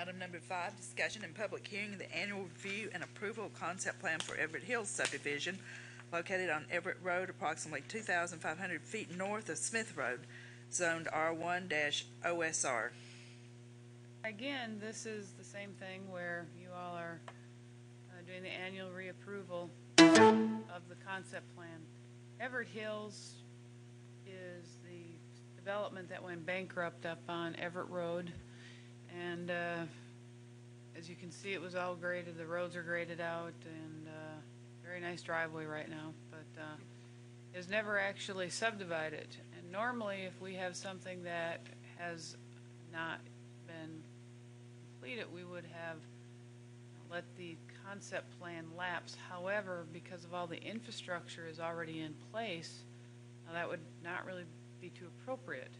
Item number 5, discussion and public hearing of the annual review and approval of concept plan for Everett Hills subdivision located on Everett Road, approximately 2,500 feet north of Smith Road, zoned R1-OSR. Again, this is the same thing where you all are doing the annual reapproval of the concept plan. Everett Hills is the development that went bankrupt up on Everett Road, and as you can see, it was all graded. The roads are graded out, and very nice driveway right now, but it was never actually subdivided. And normally, if we have something that has not been completed, we would have let the concept plan lapse. However, because of all the infrastructure is already in place, that would not really be too appropriate.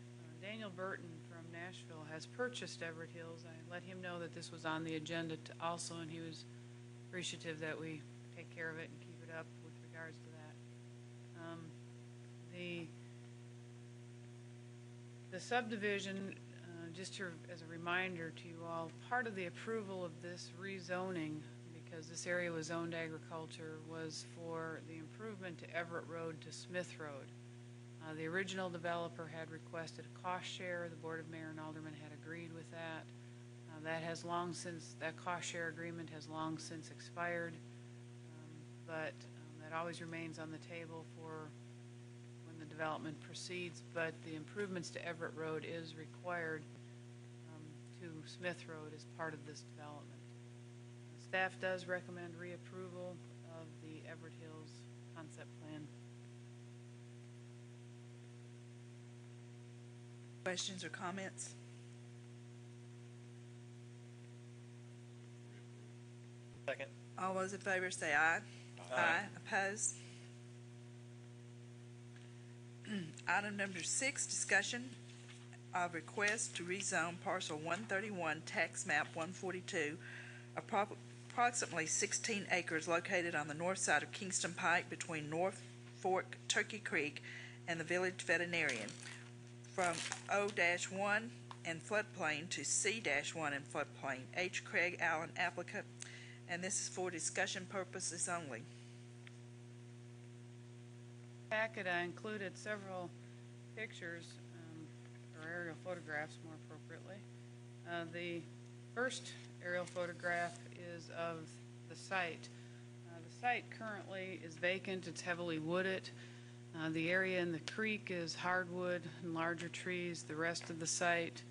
Daniel Burton from Nashville has purchased Everett Hills. I let him know that this was on the agenda also, and he was appreciative that we take care of it and keep it up with regards to that. The subdivision, just as a reminder to you all, part of the approval of this rezoning, because this area was zoned agriculture, was for the improvement to Everett Road to Smith Road. The original developer had requested a cost share. The Board of Mayor and Aldermen had agreed with that. That cost share agreement has long since expired, but that always remains on the table for when the development proceeds. But the improvements to Everett Road is required to Smith Road as part of this development. Staff does recommend reapproval of the Everett Hills concept plan. Questions or comments? Second. All those in favor say aye. Aye. Opposed? Item number 6, discussion of request to rezone parcel 131, tax map 142, approximately 16 acres located on the north side of Kingston Pike between North Fork, Turkey Creek, and the village veterinarian, from O-1 and floodplain to C-1 and floodplain. H. Craig Allen, applicant, and this is for discussion purposes only. Packet, I included several pictures, or aerial photographs more appropriately. The first aerial photograph is of the site. The site currently is vacant. It's heavily wooded. The area in the creek is hardwood and larger trees. The rest of the site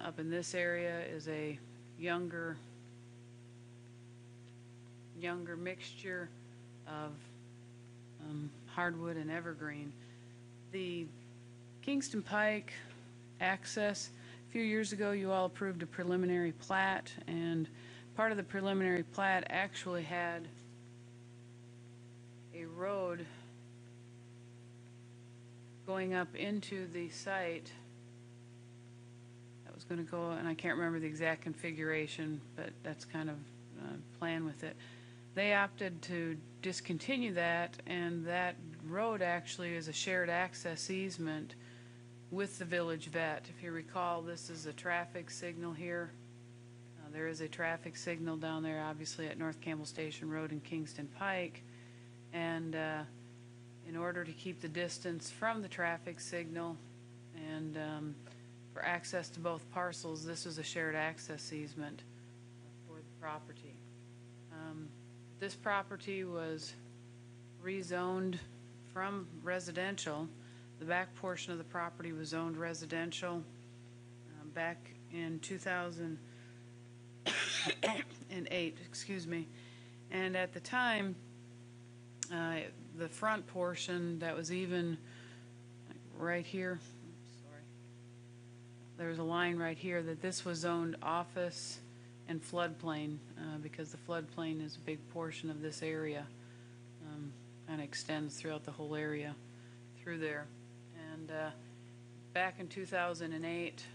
up in this area is a younger mixture of hardwood and evergreen. The Kingston Pike access, a few years ago you all approved a preliminary plat, and part of the preliminary plat actually had a road going up into the site that was going to go, and I can't remember the exact configuration, but that's kind of plan with it. They opted to discontinue that, and that road actually is a shared access easement with the village vet. If you recall, this is a traffic signal here. There is a traffic signal down there, obviously, at North Campbell Station Road and Kingston Pike, and in order to keep the distance from the traffic signal and for access to both parcels, this is a shared access easement for the property. This property was rezoned from residential. The back portion of the property was zoned residential back in 2008, excuse me. And at the time, the front portion that was even right here, sorry, there was a line right here that this was zoned office and floodplain because the floodplain is a big portion of this area and extends throughout the whole area through there. And back in 2008,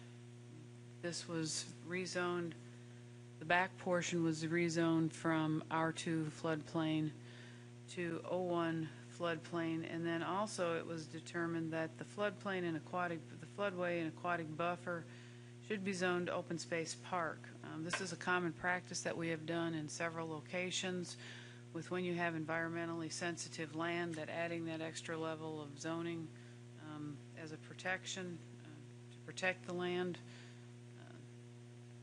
this was rezoned. The back portion was rezoned from R2 floodplain to O1 floodplain, and then also it was determined that the floodplain and the floodway and aquatic buffer should be zoned open space park. This is a common practice that we have done in several locations with when you have environmentally sensitive land, that adding that extra level of zoning as a protection to protect the land.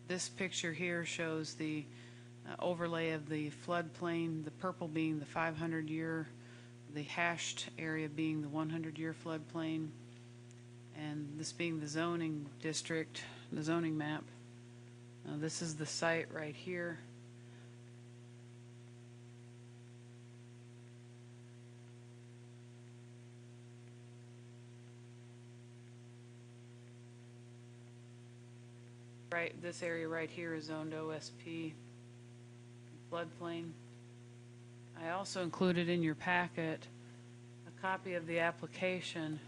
This picture here shows the overlay of the floodplain, the purple being the 500-year, the hashed area being the 100-year floodplain, and this being the zoning district, the zoning map. This is the site right here. Right, this area right here is zoned OSP floodplain. I also included in your packet a copy of the application,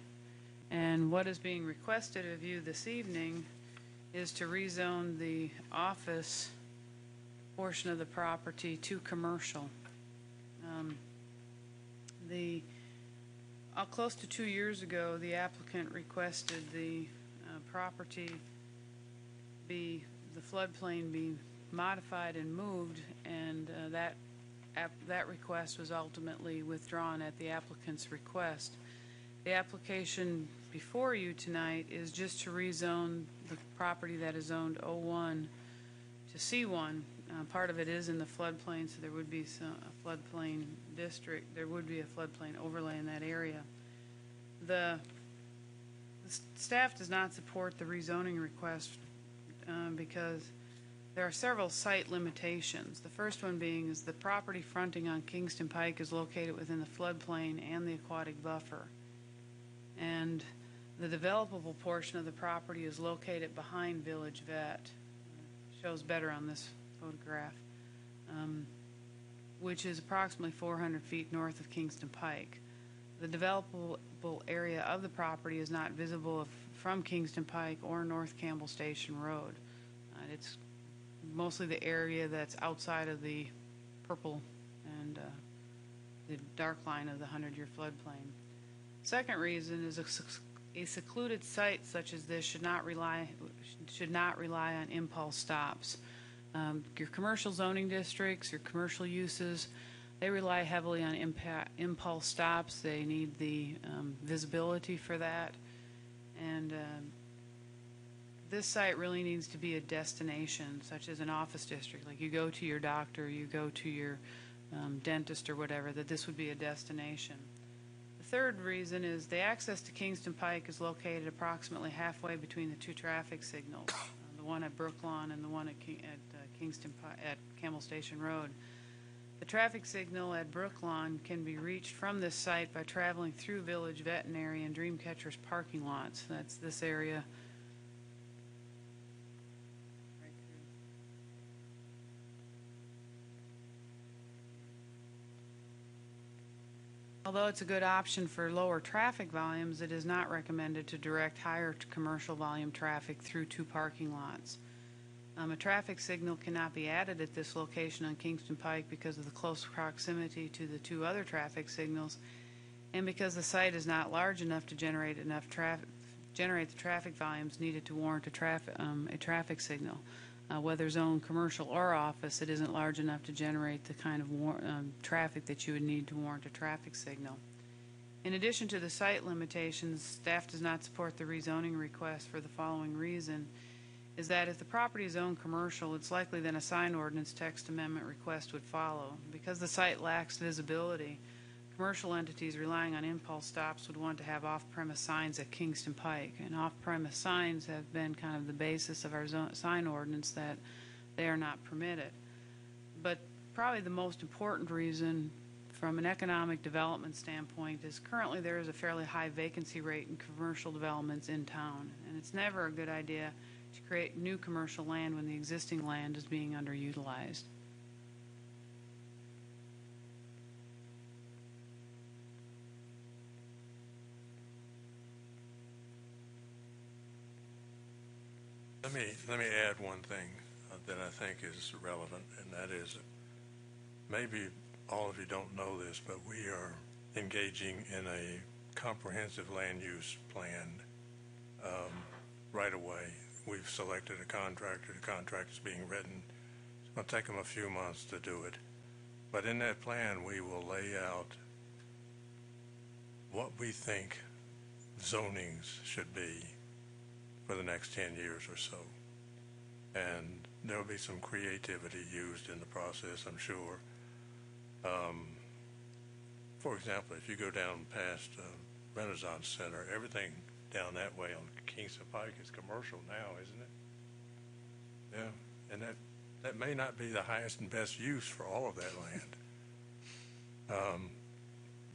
and what is being requested of you this evening is to rezone the office portion of the property to commercial. Close to 2 years ago, the applicant requested the property be, the floodplain be modified and moved, and that request was ultimately withdrawn at the applicant's request. The application before you tonight is just to rezone the property that is zoned O1 to C1. Part of it is in the floodplain, so there would be a floodplain district. There would be a floodplain overlay in that area. The staff does not support the rezoning request because there are several site limitations. The first one being is the property fronting on Kingston Pike is located within the floodplain and the aquatic buffer. And the developable portion of the property is located behind Village Vet. Shows better on this photograph, which is approximately 400 feet north of Kingston Pike. The developable area of the property is not visible from Kingston Pike or North Campbell Station Road. It's mostly the area that's outside of the purple and the dark line of the 100-year floodplain. Second reason is a secluded site such as this should not rely on impulse stops. Your commercial zoning districts, your commercial uses, they rely heavily on impulse stops. They need the visibility for that, and this site really needs to be a destination, such as an office district. Like you go to your doctor, you go to your dentist or whatever, that this would be a destination. The third reason is the access to Kingston Pike is located approximately halfway between the two traffic signals, the one at Brooklawn and the one at Kingston at Campbell Station Road. The traffic signal at Brooklawn can be reached from this site by traveling through Village Veterinary and Dreamcatcher's parking lots. That's this area. Although it's a good option for lower traffic volumes, it is not recommended to direct higher commercial volume traffic through two parking lots. A traffic signal cannot be added at this location on Kingston Pike because of the close proximity to the two other traffic signals, and because the site is not large enough to generate the traffic volumes needed to warrant a traffic signal. Whether zoned commercial or office, it isn't large enough to generate the kind of traffic that you would need to warrant a traffic signal. In addition to the site limitations, staff does not support the rezoning request for the following reason, is that if the property is zoned commercial, it's likely that a sign ordinance text amendment request would follow. Because the site lacks visibility, commercial entities relying on impulse stops would want to have off-premise signs at Kingston Pike, and off-premise signs have been kind of the basis of our sign ordinance that they are not permitted. But probably the most important reason from an economic development standpoint is currently there is a fairly high vacancy rate in commercial developments in town, and it's never a good idea to create new commercial land when the existing land is being underutilized. Let me add one thing that I think is relevant, and that is maybe all of you don't know this, but we are engaging in a comprehensive land use plan right away we've selected a contractor. The contract is being written. It's going to take them a few months to do it. But in that plan, we will lay out what we think zonings should be for the next 10 years or so. And there'll be some creativity used in the process, I'm sure. For example, if you go down past Renaissance Center, everything down that way on Kingston Pike is commercial now, isn't it? Yeah, and that may not be the highest and best use for all of that land.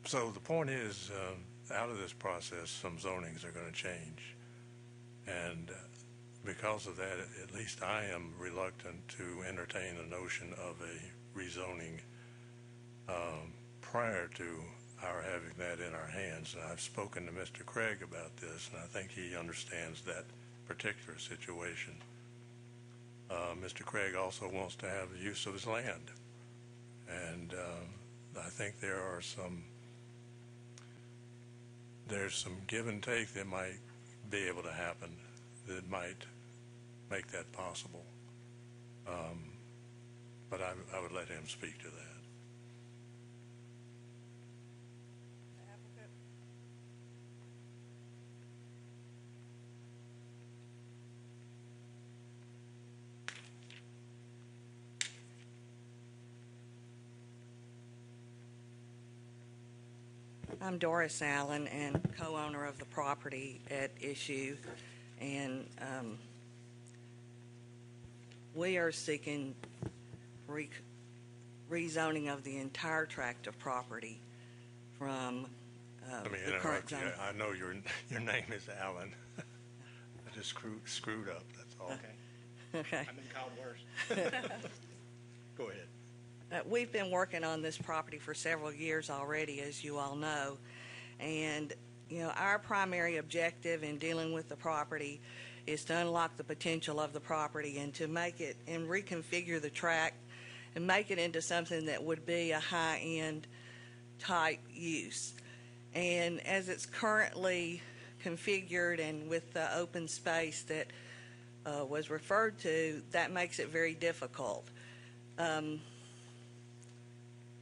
So the point is, out of this process, some zonings are going to change. And because of that, at least I am reluctant to entertain the notion of a rezoning prior to our having that in our hands. And I've spoken to Mr. Craig about this, and I think he understands that particular situation. Mr. Craig also wants to have the use of his land. And I think there's some give and take that might be able to happen that might make that possible. But I would let him speak to that. I'm Doris Allen and co-owner of the property at issue, and we are seeking rezoning of the entire tract of property from Let me the current interrupt you. zone. I know your name is Allen. I just screwed up, that's all. Okay. I've been called worse. Go ahead. We've been working on this property for several years already, as you all know, and our primary objective in dealing with the property is to unlock the potential of the property and to make it and reconfigure the tract and make it into something that would be a high-end type use. And as it's currently configured and with the open space that was referred to, that makes it very difficult.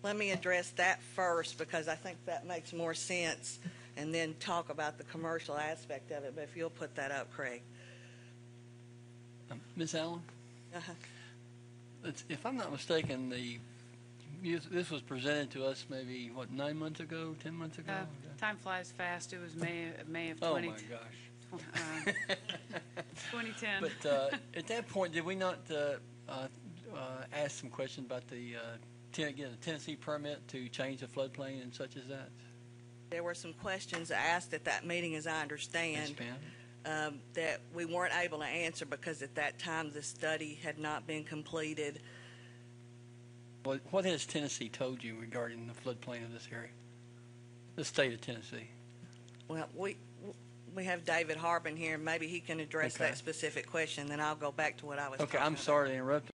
Let me address that first because I think that makes more sense, and then talk about the commercial aspect of it. But if you'll put that up, Craig. Ms. Allen, Uh-huh. if I'm not mistaken, this was presented to us maybe, 9 months ago, 10 months ago? Time flies fast. It was May of Oh, 20, my gosh. 2010. But at that point, did we not ask some questions about get a Tennessee permit to change the floodplain and such as that? There were some questions asked at that meeting, as I understand, Yes, ma'am. that we weren't able to answer because at that time the study had not been completed. What has Tennessee told you regarding the floodplain of this area? The state of Tennessee. Well, we have David Harbin here, and maybe he can address Okay. that specific question. Then I'll go back to what I was talking Okay, I'm about. sorry to interrupt.